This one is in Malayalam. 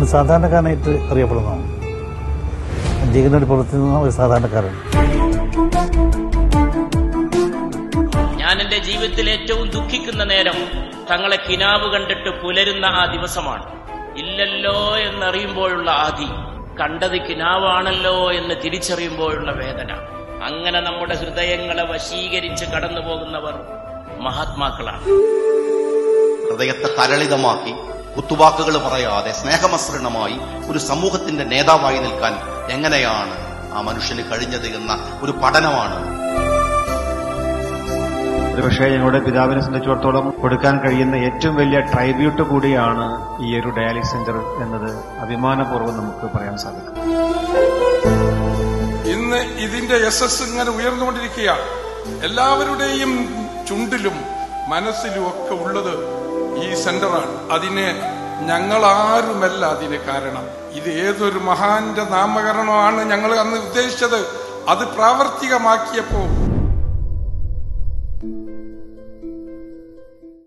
ഒരു സാധാരണക്കാരനായിട്ട് അറിയപ്പെടുന്നതാണ്. ലീഗിന് വേണ്ടി പ്രവർത്തിക്കുന്ന ഒരു സാധാരണക്കാരൻ. ഞാൻ എന്റെ ജീവിതത്തിൽ ഏറ്റവും ദുഃഖിക്കുന്ന നേരം തങ്ങളെ കിനാവ് കണ്ടിട്ട് പുലരുന്ന ആ ദിവസമാണ്. ഇല്ലല്ലോ എന്നറിയുമ്പോഴുള്ള ആദി, കണ്ടത് കിനാവാണല്ലോ എന്ന് തിരിച്ചറിയുമ്പോഴുള്ള വേദന. അങ്ങനെ നമ്മുടെ ഹൃദയങ്ങളെ വശീകരിച്ച് കടന്നു പോകുന്നവർ മഹാത്മാക്കളാണ്. ഹൃദയത്തെ തരളിതമാക്കി കുത്തുവാക്കുകൾ പറയാതെ സ്നേഹമസൃണമായി ഒരു സമൂഹത്തിന്റെ നേതാവായി നിൽക്കാൻ എങ്ങനെയാണ് ആ മനുഷ്യന് കഴിഞ്ഞത് എന്ന ഒരു പഠനമാണ്. ഒരുപക്ഷെ ഞങ്ങളുടെ പിതാവിനെ സംബന്ധിച്ചിടത്തോളം കൊടുക്കാൻ കഴിയുന്ന ഏറ്റവും വലിയ ട്രൈബ്യൂട്ട് കൂടിയാണ് ഈ ഒരു ഡയാലിസിസ് സെന്റർ എന്നത് അഭിമാനപൂർവ്വം നമുക്ക് പറയാൻ സാധിക്കും. ഇന്ന് ഇതിന്റെ യശസ് ഇങ്ങനെ ഉയർന്നുകൊണ്ടിരിക്കുകയാണ്. എല്ലാവരുടെയും ചുണ്ടിലും മനസ്സിലും ഒക്കെ ഉള്ളത് ഈ സെന്ററാണ്. അതിന് ഞങ്ങളാരുമല്ല അതിന് കാരണം. ഇത് ഏതൊരു മഹാന്റെ നാമകരണമാണ് ഞങ്ങൾ അന്ന് ഉദ്ദേശിച്ചത്. അത് പ്രാവർത്തികമാക്കിയപ്പോ